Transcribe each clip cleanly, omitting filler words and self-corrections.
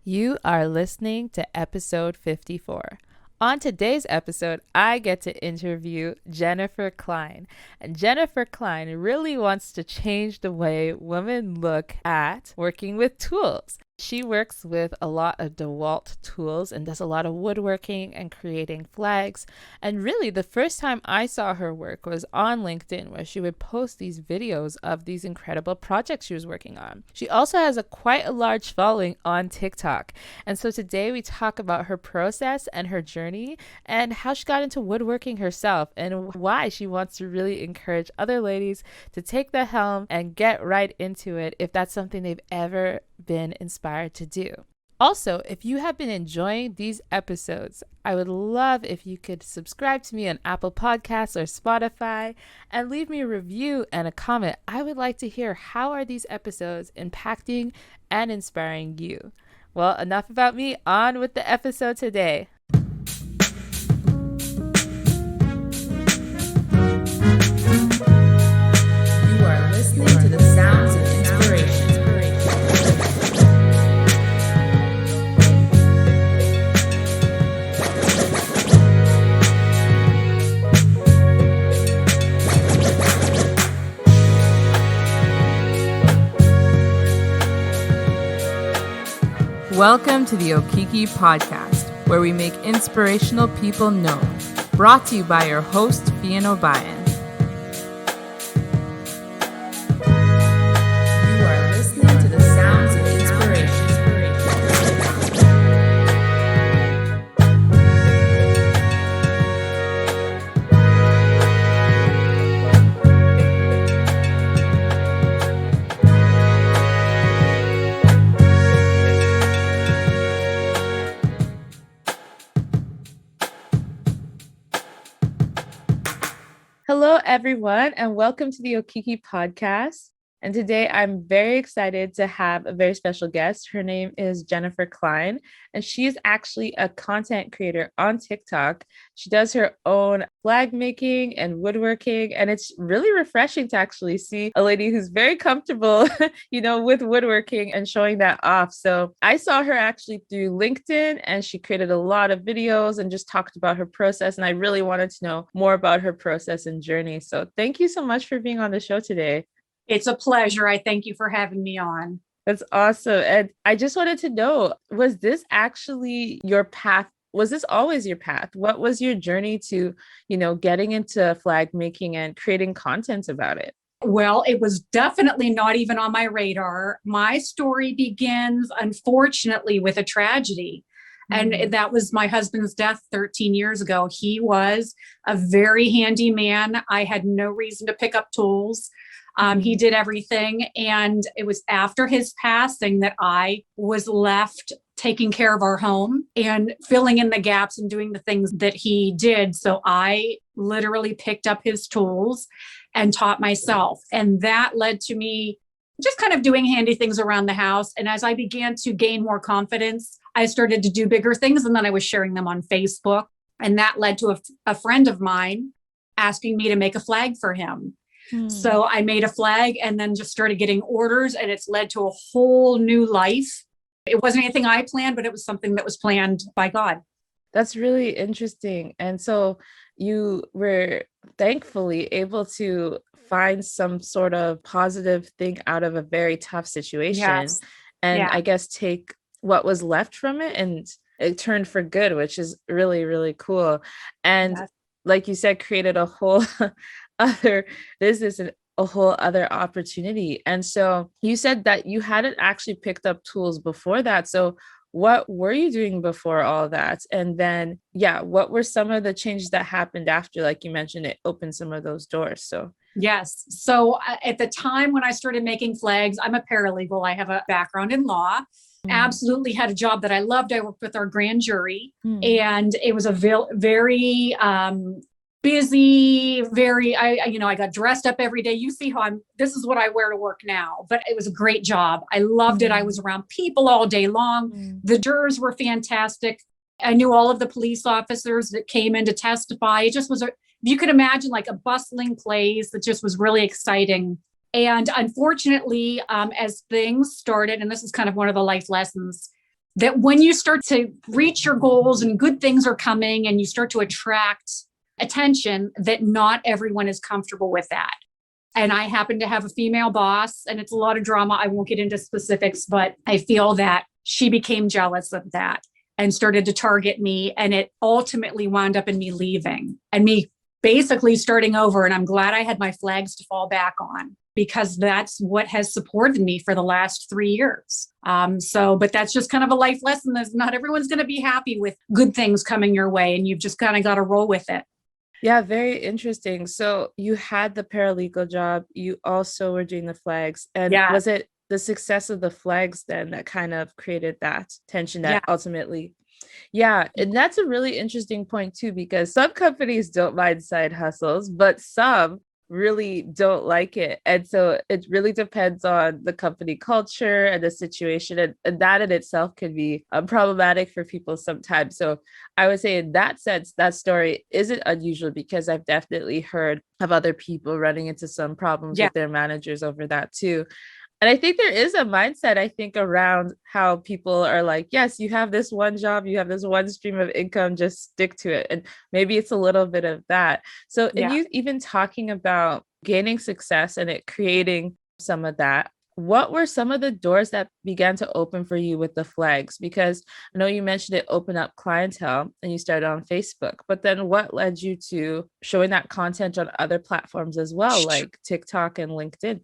You are listening to episode 54. On today's episode, I get to interview Jennifer Cline. And Jennifer Cline really wants to change the way women look at working with tools. She works with a lot of DeWalt tools and does a lot of woodworking and creating flags. And really, the first time I saw her work was on LinkedIn, where she would post these videos of these incredible projects she was working on. She also has quite a large following on TikTok. And so today we talk about her process and her journey and how she got into woodworking herself and why she wants to really encourage other ladies to take the helm and get right into it if that's something they've ever been inspired to do. Also, if you have been enjoying these episodes, I would love if you could subscribe to me on Apple Podcasts or Spotify and leave me a review and a comment. I would like to hear how are these episodes impacting and inspiring you. Well, enough about me. On with the episode today. You are listening to the sounds of inspiration. Welcome to the Okiki Podcast, where we make inspirational people known. Brought to you by your host, Fiyin Obayan. You are listening to the sounds of inspiration. Hello, everyone, and welcome to the Okiki Podcast. And today I'm very excited to have a very special guest. Her name is Jennifer Cline, and she is actually a content creator on TikTok. She does her own flag making and woodworking, and it's really refreshing to actually see a lady who's very comfortable, with woodworking and showing that off. So I saw her actually through LinkedIn, and she created a lot of videos and just talked about her process. And I really wanted to know more about her process and journey. So thank you so much for being on the show today. It's a pleasure. I thank you for having me on. That's awesome. And I just wanted to know, was this actually your path? Was this always your path? What was your journey to, getting into flag making and creating content about it? Well, it was definitely not even on my radar. My story begins, unfortunately, with a tragedy. And that was my husband's death 13 years ago. He was a very handy man. I had no reason to pick up tools. He did everything. And it was after his passing that I was left taking care of our home and filling in the gaps and doing the things that he did. So I literally picked up his tools and taught myself. And that led to me just kind of doing handy things around the house. And as I began to gain more confidence, I started to do bigger things. And then I was sharing them on Facebook. And that led to a friend of mine asking me to make a flag for him. So I made a flag and then just started getting orders, and it's led to a whole new life. It wasn't anything I planned, but it was something that was planned by God. That's really interesting. And so you were thankfully able to find some sort of positive thing out of a very tough situation. Yes. And Yeah. I guess take what was left from it and it turned for good, which is really, really cool. And Yes. like you said, created a whole other business and a whole other opportunity. And so you said that you hadn't actually picked up tools before that. So what were you doing before all that? And then, what were some of the changes that happened after? Like you mentioned, it opened some of those doors. So Yes. So at the time when I started making flags, I'm a paralegal. I have a background in law. Absolutely had a job that I loved. I worked with our grand jury, and it was a very busy, I got dressed up every day. You see how this is what I wear to work now, but it was a great job. I loved it. I was around people all day long. The jurors were fantastic. I knew all of the police officers that came in to testify. It just was you could imagine like a bustling place that just was really exciting. And unfortunately, as things started, and this is kind of one of the life lessons, that when you start to reach your goals and good things are coming and you start to attract attention, that not everyone is comfortable with that. And I happen to have a female boss, and it's a lot of drama. I won't get into specifics, but I feel that she became jealous of that and started to target me. And it ultimately wound up in me leaving and me basically starting over. And I'm glad I had my flags to fall back on, because that's what has supported me for the last 3 years. But that's just kind of a life lesson. That not everyone's going to be happy with good things coming your way, and you've just kind of got to roll with it. Yeah, very interesting. So you had the paralegal job, you also were doing the flags. And Yeah. was it the success of the flags then that kind of created that tension that ultimately? Yeah, and that's a really interesting point too, because some companies don't mind side hustles, but some really don't like it. And so it really depends on the company culture and the situation. And that in itself can be problematic for people sometimes. So I would say in that sense, that story isn't unusual, because I've definitely heard of other people running into some problems with their managers over that too. And I think there is a mindset, I think, around how people are like, yes, you have this one job, you have this one stream of income, just stick to it. And maybe it's a little bit of that. So, in you even talking about gaining success and it creating some of that, what were some of the doors that began to open for you with the flags? Because I know you mentioned it opened up clientele and you started on Facebook, but then what led you to showing that content on other platforms as well, like TikTok and LinkedIn?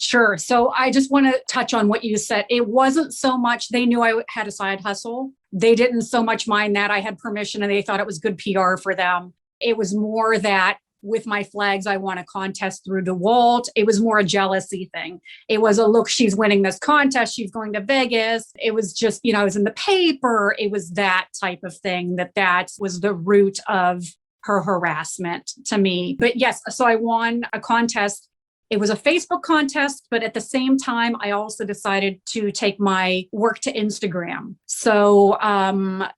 Sure. So I just want to touch on what you said. It wasn't so much they knew I had a side hustle. They didn't so much mind that I had permission and they thought it was good PR for them. It was more that with my flags, I won a contest through DeWalt. It was more a jealousy thing. It was a look, she's winning this contest. She's going to Vegas. It was just, I was in the paper. It was that type of thing that was the root of her harassment to me. But yes, so I won a contest. It was a Facebook contest, but at the same time, I also decided to take my work to Instagram. So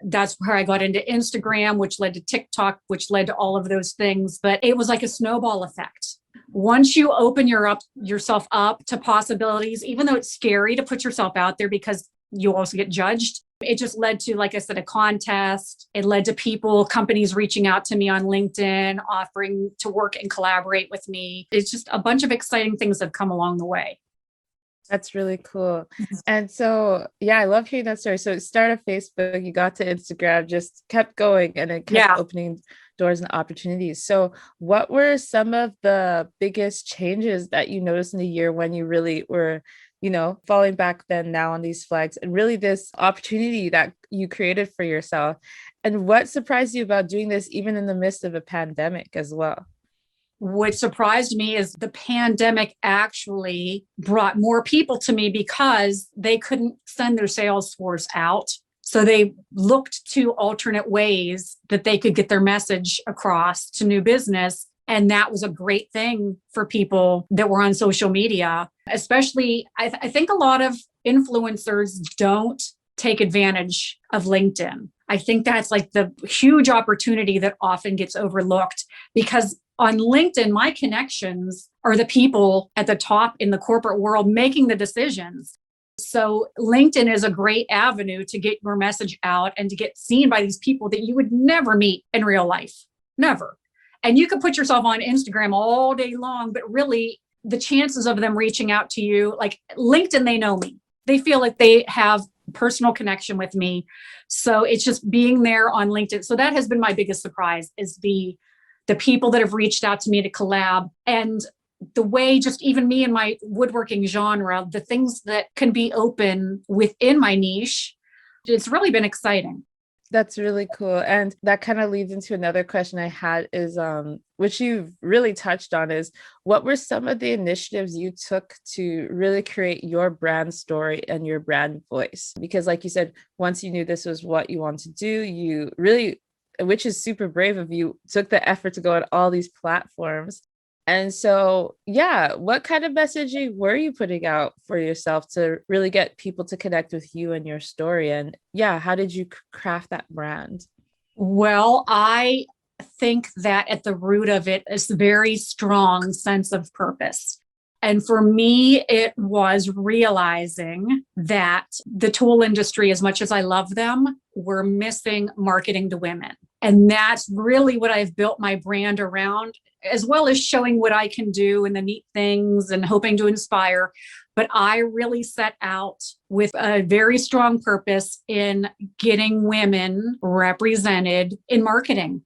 that's where I got into Instagram, which led to TikTok, which led to all of those things. But it was like a snowball effect. Once you open yourself up to possibilities, even though it's scary to put yourself out there because you also get judged, it just led to, like I said, a contest. It led to companies reaching out to me on LinkedIn, offering to work and collaborate with me. It's just a bunch of exciting things that have come along the way. That's really cool. And so, yeah, I love hearing that story. So it started Facebook, you got to Instagram, just kept going, and it kept opening doors and opportunities. So what were some of the biggest changes that you noticed in the year when you really were falling back then now on these flags, and really this opportunity that you created for yourself? And what surprised you about doing this even in the midst of a pandemic as well? What surprised me is the pandemic actually brought more people to me because they couldn't send their sales force out. So they looked to alternate ways that they could get their message across to new business. And that was a great thing for people that were on social media, especially I think a lot of influencers don't take advantage of LinkedIn. I think that's like the huge opportunity that often gets overlooked, because on LinkedIn, my connections are the people at the top in the corporate world making the decisions. So LinkedIn is a great avenue to get your message out and to get seen by these people that you would never meet in real life. Never. And you can put yourself on Instagram all day long, but really the chances of them reaching out to you, like LinkedIn, they know me. They feel like they have personal connection with me. So it's just being there on LinkedIn. So that has been my biggest surprise, is the people that have reached out to me to collab, and the way just even me and my woodworking genre, the things that can be open within my niche. It's really been exciting. That's really cool. And that kind of leads into another question I had is, which you've really touched on, is what were some of the initiatives you took to really create your brand story and your brand voice? Because like you said, once you knew this was what you want to do, you really, which is super brave of you, took the effort to go on all these platforms. And so, yeah, what kind of messaging were you putting out for yourself to really get people to connect with you and your story? And yeah, how did you craft that brand? Well, I think that at the root of it is a very strong sense of purpose. And for me, it was realizing that the tool industry, as much as I love them, we're missing marketing to women. And that's really what I've built my brand around, as well as showing what I can do and the neat things and hoping to inspire. But I really set out with a very strong purpose in getting women represented in marketing.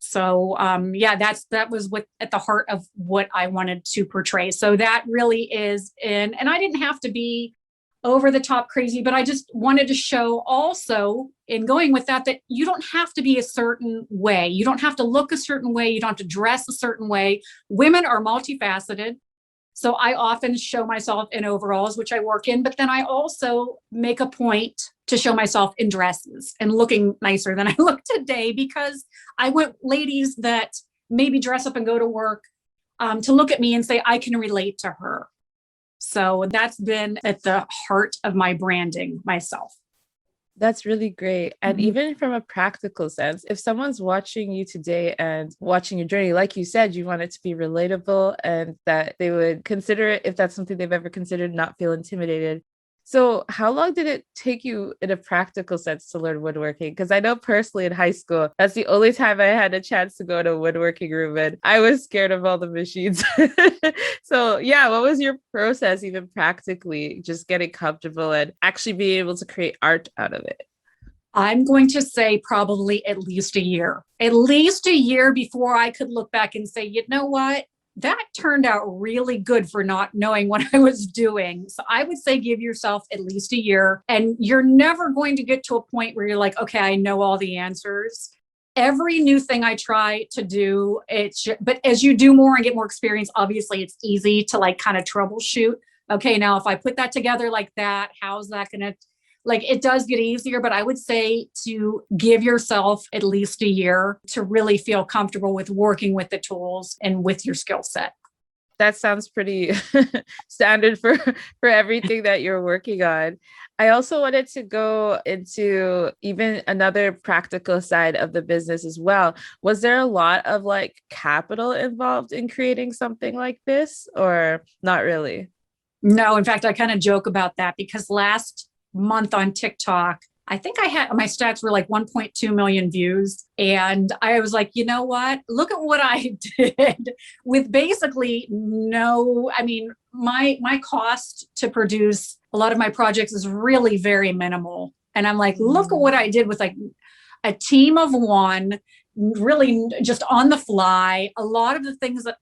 So that was at the heart of what I wanted to portray. So that really is and I didn't have to be over the top crazy, but I just wanted to show also in going with that you don't have to be a certain way. You don't have to look a certain way. You don't have to dress a certain way. Women are multifaceted. So I often show myself in overalls, which I work in, but then I also make a point to show myself in dresses and looking nicer than I look today, because I want ladies that maybe dress up and go to work to look at me and say, I can relate to her. So that's been at the heart of my branding myself. That's really great. And even from a practical sense, if someone's watching you today and watching your journey, like you said, you want it to be relatable and that they would consider it, if that's something they've ever considered, not feel intimidated. So how long did it take you in a practical sense to learn woodworking? Because I know personally in high school, that's the only time I had a chance to go to a woodworking room and I was scared of all the machines. So yeah, what was your process even practically, just getting comfortable and actually being able to create art out of it? I'm going to say probably at least a year before I could look back and say, you know what? That turned out really good for not knowing what I was doing. So I would say give yourself at least a year, and you're never going to get to a point where you're like, okay, I know all the answers. Every new thing I try to do, but as you do more and get more experience, obviously it's easy to like kind of troubleshoot. Okay, now if I put that together like that, how's that going to, like, it does get easier, but I would say to give yourself at least a year to really feel comfortable with working with the tools and with your skill set. That sounds pretty standard for everything that you're working on. I also wanted to go into even another practical side of the business as well. Was there a lot of like capital involved in creating something like this, or not really? No, in fact, I kind of joke about that because last month on TikTok, I think I had my stats were like 1.2 million views. And I was like, you know what? Look at what I did with basically my cost to produce a lot of my projects is really very minimal. And I'm like, look at what I did with like a team of one, really just on the fly. A lot of the things that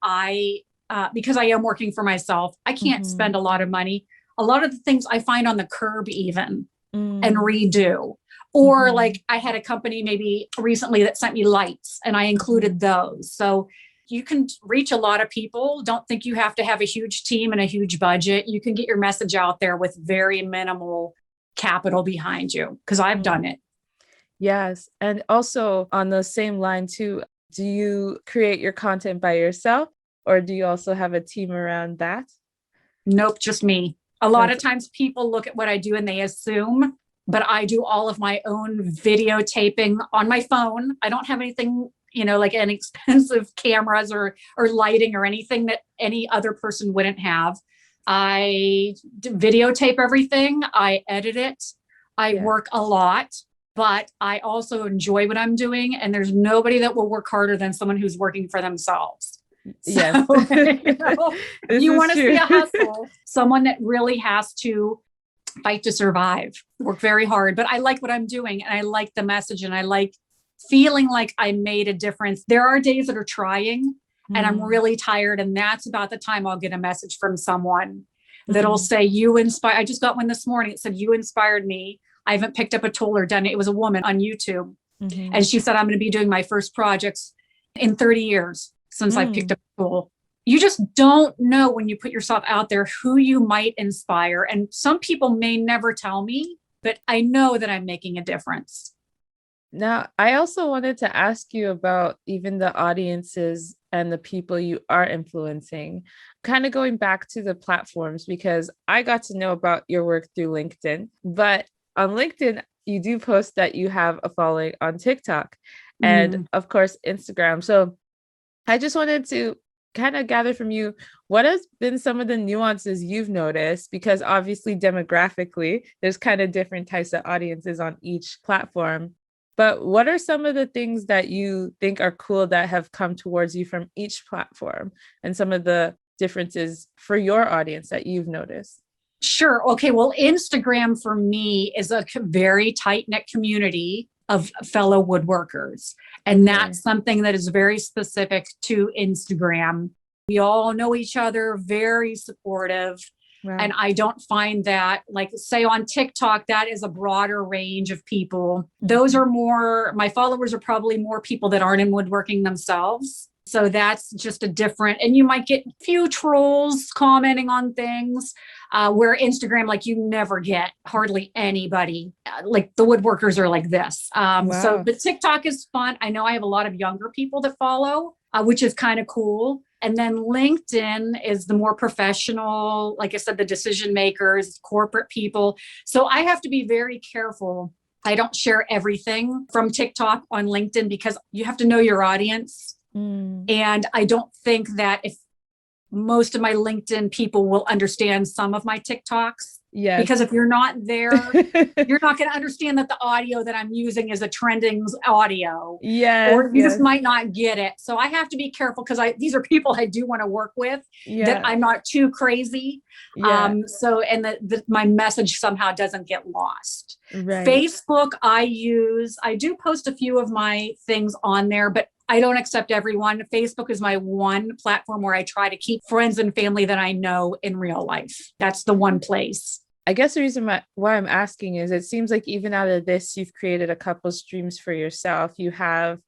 because I am working for myself, I can't spend a lot of money. A lot of the things I find on the curb even and redo. Or like I had a company maybe recently that sent me lights and I included those. So you can reach a lot of people. Don't think you have to have a huge team and a huge budget. You can get your message out there with very minimal capital behind you, because I've done it. Yes. And also on the same line too, do you create your content by yourself or do you also have a team around that? Nope, just me. A lot of times people look at what I do and they assume, but I do all of my own videotaping on my phone. I don't have anything, like any expensive cameras or lighting or anything that any other person wouldn't have. I videotape everything. I edit it. I work a lot, but I also enjoy what I'm doing. And there's nobody that will work harder than someone who's working for themselves. Yes. So, you want to see a hustle, someone that really has to fight to survive, work very hard. But I like what I'm doing and I like the message and I like feeling like I made a difference. There are days that are trying and I'm really tired. And that's about the time I'll get a message from someone that'll say, you inspire. I just got one this morning. It said, you inspired me. I haven't picked up a tool or done it. It was a woman on YouTube. And she said, I'm going to be doing my first projects in 30 years. Since I picked up a tool. You just don't know when you put yourself out there who you might inspire. And some people may never tell me, but I know that I'm making a difference. Now, I also wanted to ask you about even the audiences and the people you are influencing, kind of going back to the platforms, because I got to know about your work through LinkedIn, but on LinkedIn, you do post that you have a following on TikTok and of course, Instagram. So I just wanted to kind of gather from you, what has been some of the nuances you've noticed? Because obviously demographically, there's kind of different types of audiences on each platform. But what are some of the things that you think are cool that have come towards you from each platform, and some of the differences for your audience that you've noticed? Sure. Okay. Well, Instagram for me is a very tight knit community of fellow woodworkers. And that's something that is very specific to Instagram. We all know each other, very supportive. Wow. And I don't find that, like, say on TikTok, that is a broader range of people. Those are more, my followers are probably more people that aren't in woodworking themselves. So that's just a different, and you might get a few trolls commenting on things, where Instagram, like, you never get hardly anybody. Like, the woodworkers are like this. Wow. So, but TikTok is fun. I know I have a lot of younger people that follow, which is kind of cool. And then LinkedIn is the more professional, like I said, the decision makers, corporate people. So I have to be very careful. I don't share everything from TikTok on LinkedIn because you have to know your audience. And I don't think that if most of my LinkedIn people will understand some of my TikToks. Yes. Because if you're not there, you're not going to understand that the audio that I'm using is a trending audio. Yes. Or you just might not get it. So I have to be careful because these are people I do want to work with, that I'm not too crazy. So, and my message somehow doesn't get lost. Right. Facebook, I do post a few of my things on there, but I don't accept everyone. Facebook is my one platform where I try to keep friends and family that I know in real life. That's the one place. I guess the reason why I'm asking is it seems like even out of this, you've created a couple streams for yourself. You have,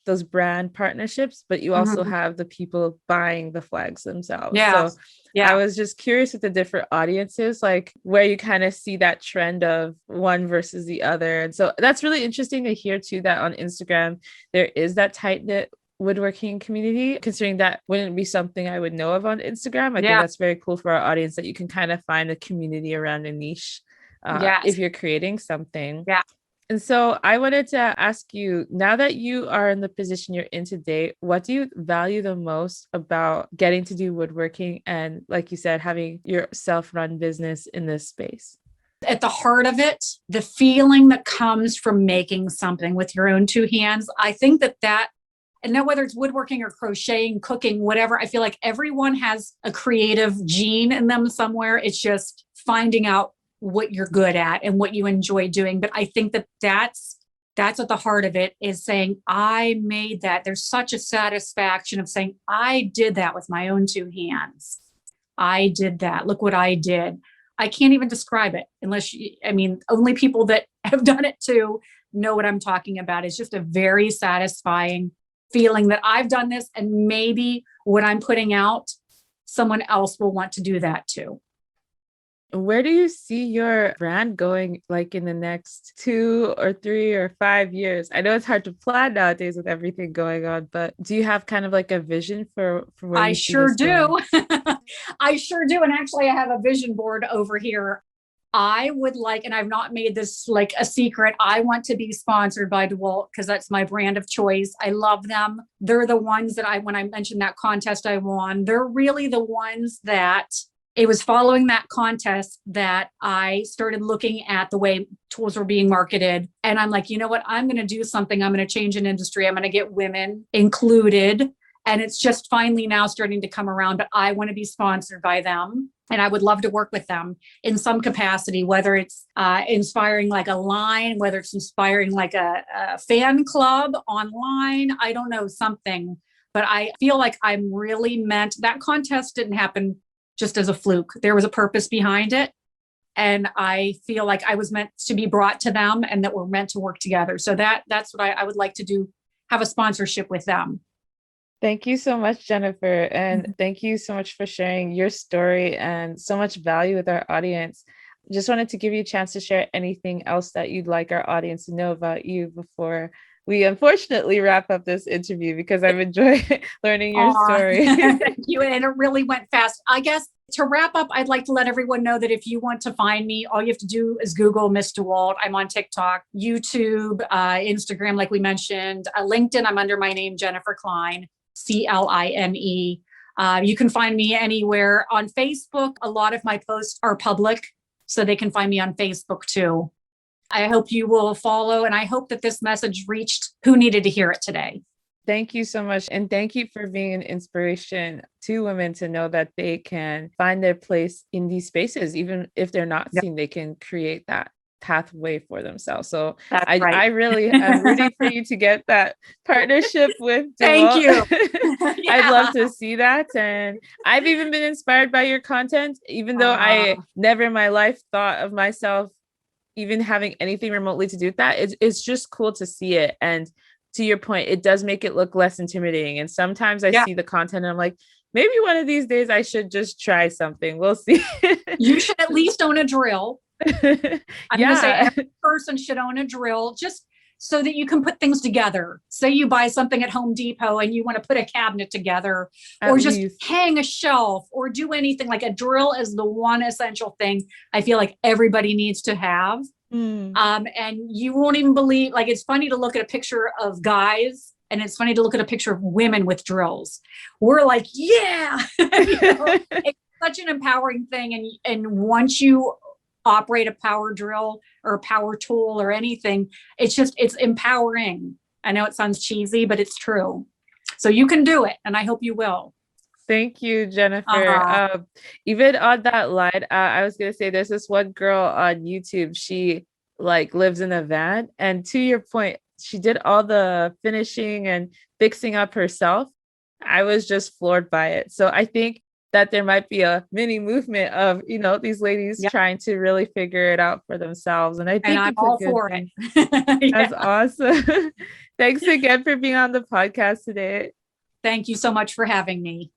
those brand partnerships, but you also have the people buying the flags themselves. Yeah. So I was just curious with the different audiences, like where you kind of see that trend of one versus the other. And so that's really interesting to hear too, that on Instagram, there is that tight knit woodworking community, considering that wouldn't be something I would know of on Instagram. I think that's very cool for our audience, that you can kind of find a community around a niche if you're creating something. Yeah. And so I wanted to ask you, now that you are in the position you're in today, what do you value the most about getting to do woodworking and, like you said, having your self-run business in this space? At the heart of it, the feeling that comes from making something with your own two hands, I think that and now whether it's woodworking or crocheting, cooking, whatever, I feel like everyone has a creative gene in them somewhere. It's just finding out what you're good at and what you enjoy doing. But I think that's at the heart of it, is saying, I made that. There's such a satisfaction of saying, I did that with my own two hands. I did that. Look what I did. I can't even describe it only people that have done it too know what I'm talking about. It's just a very satisfying feeling that I've done this, and maybe what I'm putting out, someone else will want to do that too. Where do you see your brand going, like in the next 2 or 3 or 5 years? I know it's hard to plan nowadays with everything going on, but do you have kind of like a vision for where you see this going? I sure do. And actually I have a vision board over here. I would like, and I've not made this like a secret, I want to be sponsored by DeWalt because that's my brand of choice. I love them. They're the ones that when I mentioned that contest I won, they're really the ones that it was following that contest that I started looking at the way tools were being marketed. And I'm like, you know what? I'm going to do something. I'm going to change an industry. I'm going to get women included. And it's just finally now starting to come around, but I want to be sponsored by them. And I would love to work with them in some capacity, whether it's inspiring like a line, whether it's inspiring like a fan club online, I don't know, something. But I feel like I'm really meant, that contest didn't happen just as a fluke. There was a purpose behind it. And I feel like I was meant to be brought to them and that we're meant to work together. So that's what I would like to do, have a sponsorship with them. Thank you so much, Jennifer. And thank you so much for sharing your story and so much value with our audience. Just wanted to give you a chance to share anything else that you'd like our audience to know about you before we unfortunately wrap up this interview, because I've enjoyed learning your story. Thank you. And it really went fast. I guess to wrap up, I'd like to let everyone know that if you want to find me, all you have to do is Google Miss DeWalt. I'm on TikTok, YouTube, Instagram, like we mentioned, LinkedIn. I'm under my name, Jennifer Cline, Cline. You can find me anywhere on Facebook. A lot of my posts are public, so they can find me on Facebook too. I hope you will follow, and I hope that this message reached who needed to hear it today. Thank you so much. And thank you for being an inspiration to women to know that they can find their place in these spaces. Even if they're not seen, they can create that pathway for themselves. So I really am rooting for you to get that partnership with Thank you. I'd love to see that. And I've even been inspired by your content, even though I never in my life thought of myself even having anything remotely to do with that. It's just cool to see it. And to your point, it does make it look less intimidating. And sometimes I see the content and I'm like, maybe one of these days I should just try something. We'll see. You should at least own a drill. I'm going to say every person should own a drill, just so that you can put things together. Say you buy something at Home Depot and you want to put a cabinet together, or just hang a shelf, or do anything. Like, a drill is the one essential thing I feel like everybody needs to have. And you won't even believe, like, it's funny to look at a picture of guys, and it's funny to look at a picture of women with drills. We're like, it's such an empowering thing. And once you operate a power drill or a power tool or anything, it's empowering. I know it sounds cheesy, but it's true. So you can do it, and I hope you will. Thank you, Jennifer. Even on that line, I was going to say, there's this one girl on YouTube. She lives in a van. And to your point, she did all the finishing and fixing up herself. I was just floored by it. So I think that there might be a mini movement of, these ladies trying to really figure it out for themselves. And I think I'm all for it. That's awesome. Thanks again for being on the podcast today. Thank you so much for having me.